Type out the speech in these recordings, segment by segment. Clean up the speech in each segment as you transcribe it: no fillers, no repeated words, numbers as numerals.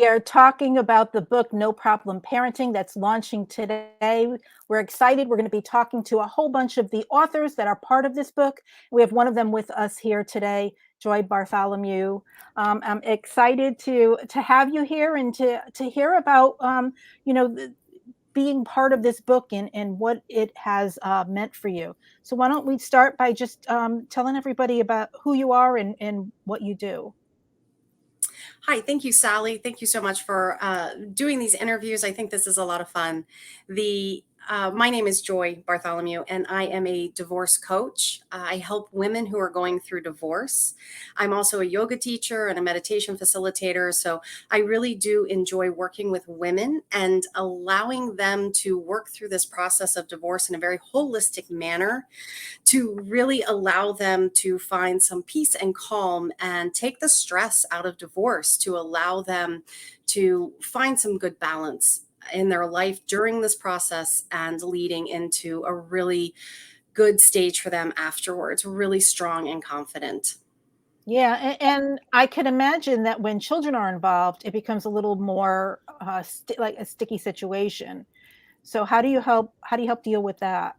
are talking about the book No Problem Parenting that's launching today. We're excited. We're going to be talking to a whole bunch of the authors that are part of this book. We have one of them with us here today, Joy Bartholomew. I'm excited to have you here and to hear about you know the, being part of this book and what it has meant for you. So why don't we start by just telling everybody about who you are and what you do. Hi, thank you, Sally. Thank you so much for doing these interviews. I think this is a lot of fun. My name is Joy Bartholomew, and I am a divorce coach. I help women who are going through divorce. I'm also a yoga teacher and a meditation facilitator. So I really do enjoy working with women and allowing them to work through this process of divorce in a very holistic manner to really allow them to find some peace and calm and take the stress out of divorce, to allow them to find some good balance in their life during this process and leading into a really good stage for them afterwards, really strong and confident. Yeah, and I can imagine that when children are involved, it becomes a little more like a sticky situation. So how do you help deal with that?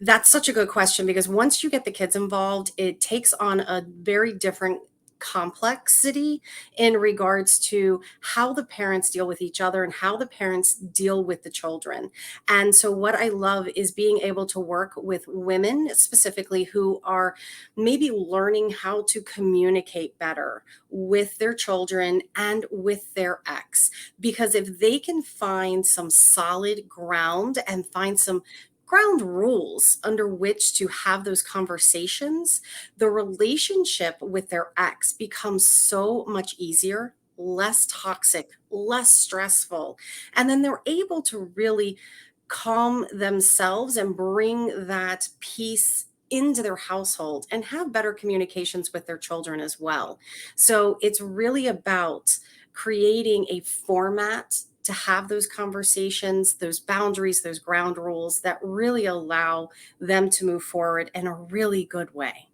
That's such a good question because once you get the kids involved, it takes on a very different complexity in regards to how the parents deal with each other and how the parents deal with the children. And so, what I love is being able to work with women specifically who are maybe learning how to communicate better with their children and with their ex. Because if they can find some solid ground and find some ground rules under which to have those conversations, the relationship with their ex becomes so much easier, less toxic, less stressful. And then they're able to really calm themselves and bring that peace into their household and have better communications with their children as well. So it's really about creating a format to have those conversations, those boundaries, those ground rules that really allow them to move forward in a really good way.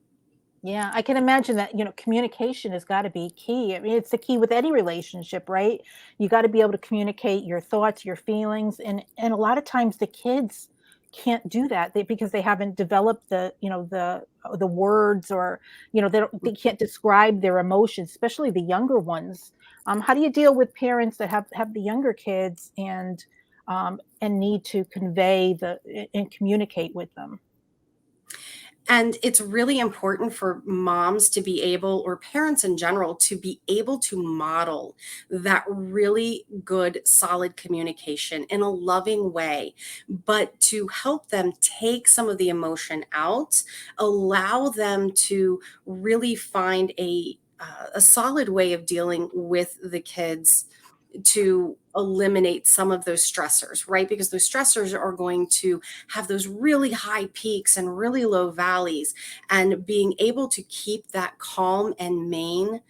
Yeah, I can imagine that, communication has got to be key. I mean, it's the key with any relationship, right? You got to be able to communicate your thoughts, your feelings, and a lot of times the kids can't do that because they haven't developed the words or they can't describe their emotions, especially the younger ones. How do you deal with parents that have the younger kids and need to convey the and communicate with them? And it's really important for moms to be able, or parents in general, to be able to model that really good, solid communication in a loving way, but to help them take some of the emotion out, allow them to really find a solid way of dealing with the kids to eliminate some of those stressors, right? Because those stressors are going to have those really high peaks and really low valleys. And being able to keep that calm and main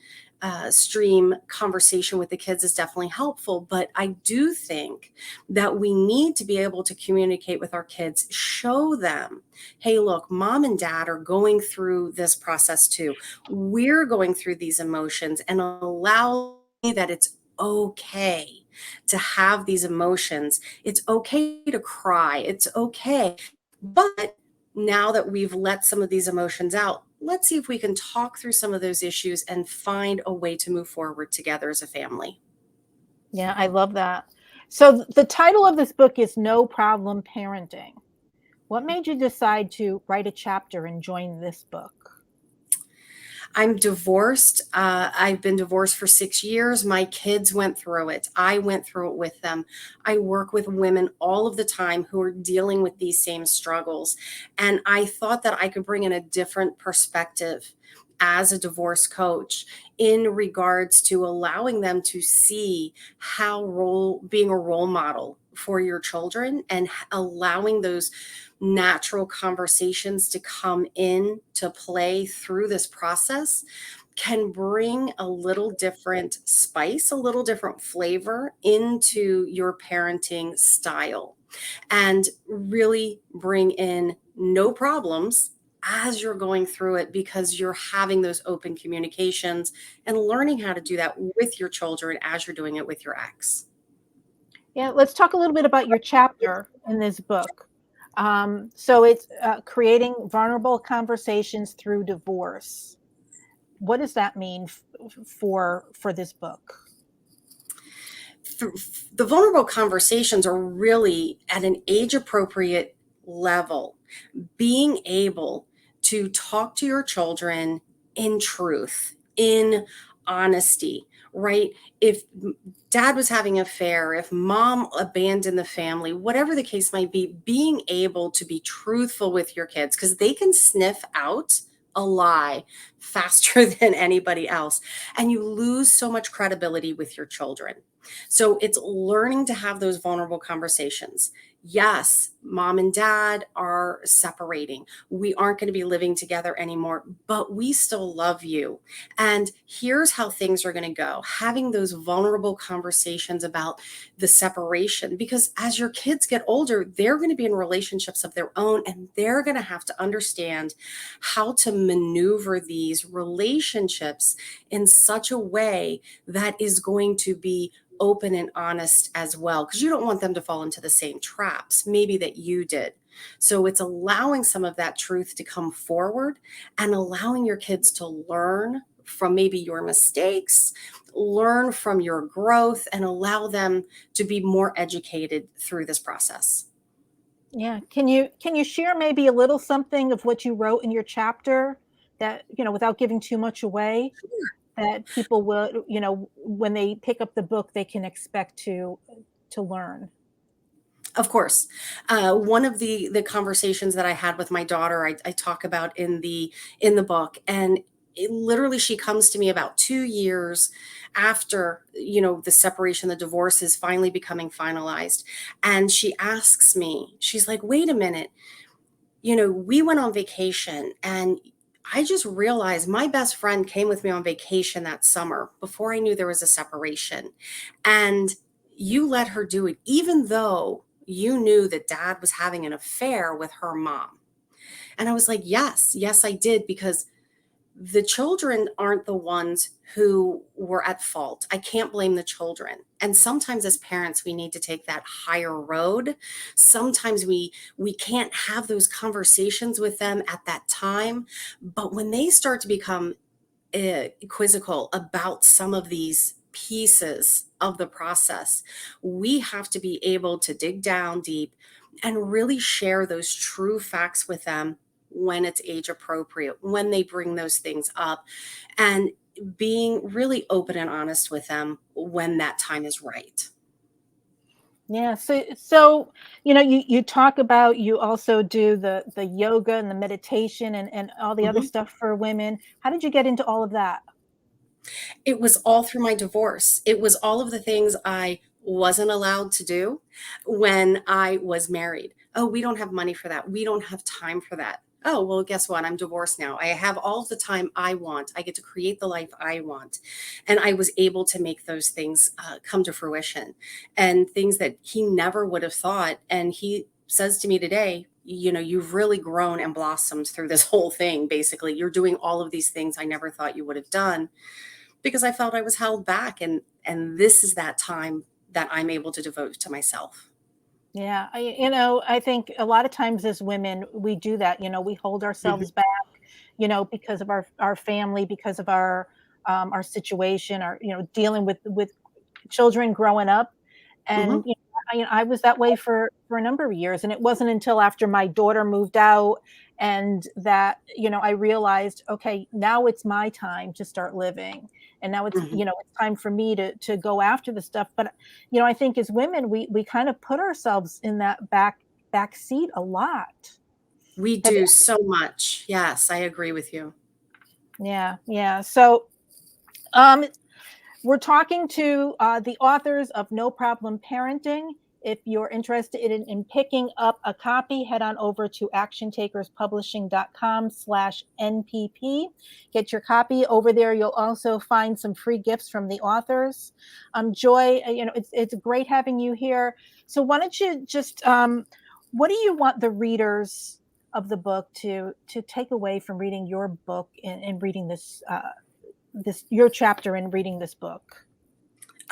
stream conversation with the kids is definitely helpful. But I do think that we need to be able to communicate with our kids, show them, hey, look, mom and dad are going through this process too. We're going through these emotions, and allow that it's okay to have these emotions. It's okay to cry. It's okay. But now that we've let some of these emotions out, let's see if we can talk through some of those issues and find a way to move forward together as a family. Yeah, I love that. So the title of this book is No Problem Parenting. What made you decide to write a chapter and join this book? I'm divorced. I've been divorced for 6 years. My kids went through it. I went through it with them. I work with women all of the time who are dealing with these same struggles. And I thought that I could bring in a different perspective as a divorce coach in regards to allowing them to see how being a role model for your children and allowing those natural conversations to come in to play through this process can bring a little different spice, a little different flavor into your parenting style and really bring in no problems as you're going through it, because you're having those open communications and learning how to do that with your children as you're doing it with your ex. Yeah, let's talk a little bit about your chapter in this book. So it's creating vulnerable conversations through divorce. What does that mean for this book? The vulnerable conversations are really at an age appropriate level. Being able to talk to your children in truth, in honesty, right? If dad was having an affair, if mom abandoned the family, whatever the case might be, being able to be truthful with your kids, because they can sniff out a lie faster than anybody else. And you lose so much credibility with your children. So it's learning to have those vulnerable conversations. Yes, mom and dad are separating. We aren't going to be living together anymore, but we still love you. And here's how things are going to go. Having those vulnerable conversations about the separation, because as your kids get older, they're going to be in relationships of their own, and they're going to have to understand how to maneuver these relationships in such a way that is going to be open and honest as well, because you don't want them to fall into the same traps maybe that you did. So it's allowing some of that truth to come forward and allowing your kids to learn from maybe your mistakes, learn from your growth, and allow them to be more educated through this process. Yeah, can you share maybe a little something of what you wrote in your chapter that, without giving too much away, that people will, when they pick up the book, they can expect to learn? Of course. One of the conversations that I had with my daughter, I talk about in the book, and literally she comes to me about 2 years after the separation, the divorce is finally becoming finalized, and she asks me, she's like, "Wait a minute, we went on vacation, and I just realized my best friend came with me on vacation that summer before I knew there was a separation. And you let her do it, even though you knew that dad was having an affair with her mom." And I was like, yes, yes, I did, because the children aren't the ones who were at fault. I can't blame the children. And sometimes as parents, we need to take that higher road. Sometimes we can't have those conversations with them at that time. But when they start to become quizzical about some of these pieces of the process, we have to be able to dig down deep and really share those true facts with them when it's age appropriate, when they bring those things up, and being really open and honest with them when that time is right. Yeah, so you talk about, you also do the yoga and the meditation and all the other Mhm. stuff for women. How did you get into all of that? It was all through my divorce. It was all of the things I wasn't allowed to do when I was married. Oh, we don't have money for that. We don't have time for that. Oh, well, guess what? I'm divorced now. I have all of the time I want. I get to create the life I want. And I was able to make those things come to fruition, and things that he never would have thought. And he says to me today, you've really grown and blossomed through this whole thing. Basically, you're doing all of these things I never thought you would have done, because I felt I was held back, and this is that time that I'm able to devote to myself. Yeah, I think a lot of times as women, we do that. We hold Mhm, ourselves back, because of our family, because of our situation, our, dealing with children growing up. mhm, And I was that way for a number of years, and it wasn't until after my daughter moved out and that I realized, okay, now it's my time to start living, and now it's mhm. it's time for me to go after the stuff. But I think as women, we kind of put ourselves in that back seat a lot. We Have do so much. Yes, I agree with you. Yeah, yeah. So um we're talking to the authors of No Problem Parenting. If you're interested in picking up a copy, head on over to actiontakerspublishing.com/NPP. Get your copy over there. You'll also find some free gifts from the authors. Joy, it's great having you here. So why don't you just, what do you want the readers? of the book to take away from reading your book and reading this your chapter and reading this book?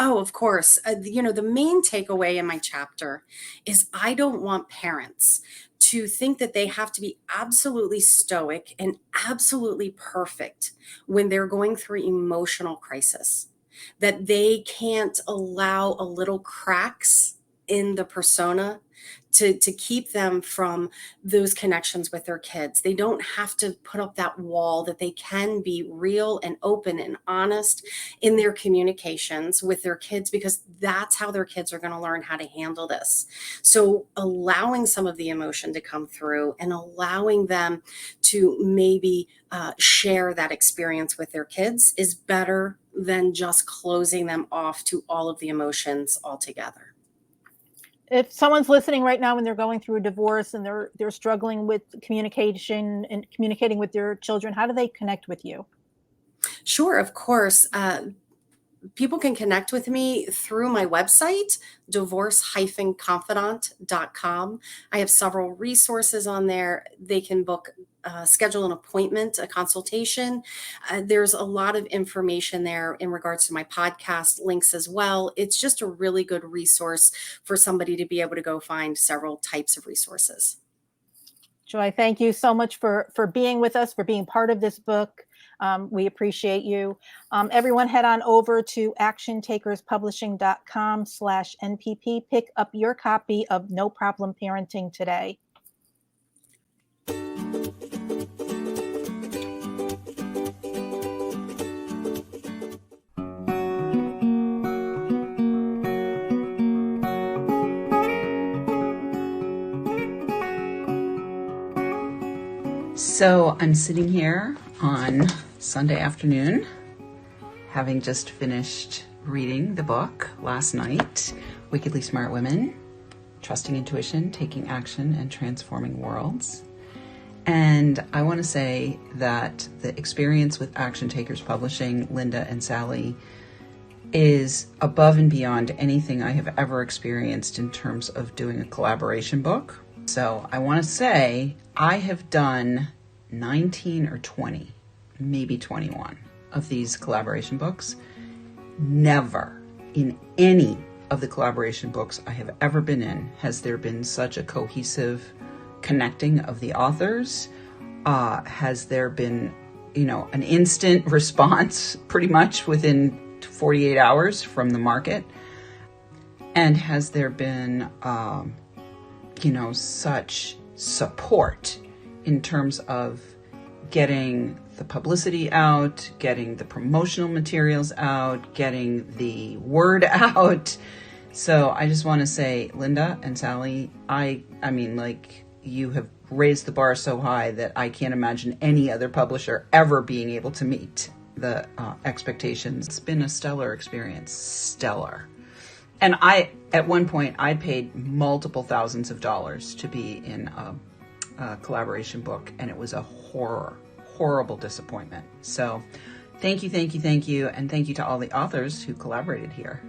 Oh, of course. The main takeaway in my chapter is I don't want parents to think that they have to be absolutely stoic and absolutely perfect when they're going through emotional crisis, that they can't allow a little cracks in the persona to keep them from those connections with their kids. They don't have to put up that wall, that they can be real and open and honest in their communications with their kids, because that's how their kids are going to learn how to handle this. So allowing some of the emotion to come through and allowing them to maybe share that experience with their kids is better than just closing them off to all of the emotions altogether. If someone's listening right now and they're going through a divorce and they're struggling with communication and communicating with their children, how do they connect with you? Sure, of course. People can connect with me through my website, divorce-confidant.com. I have several resources on there. They can schedule an appointment, a consultation. There's a lot of information there in regards to my podcast links as well. It's just a really good resource for somebody to be able to go find several types of resources. Joy, thank you so much for being with us, for being part of this book. We appreciate you. Everyone head on over to actiontakerspublishing.com/NPP. Pick up your copy of No Problem Parenting today. So I'm sitting here on Sunday afternoon, having just finished reading the book last night, Wickedly Smart Women, Trusting Intuition, Taking Action, and Transforming Worlds. And I want to say that the experience with Action Takers Publishing, Linda and Sally, is above and beyond anything I have ever experienced in terms of doing a collaboration book. So I want to say I have done 19 or 20, maybe 21 of these collaboration books. Never in any of the collaboration books I have ever been in has there been such a cohesive connecting of the authors. Has there been, an instant response pretty much within 48 hours from the market? And has there been, such support in terms of getting the publicity out, getting the promotional materials out, getting the word out. So I just want to say, Linda and Sally, I mean, you have raised the bar so high that I can't imagine any other publisher ever being able to meet the expectations. It's been a stellar experience, stellar. And at one point, I paid multiple thousands of dollars to be in a collaboration book, and it was a horrible disappointment. So thank you, and thank you to all the authors who collaborated here.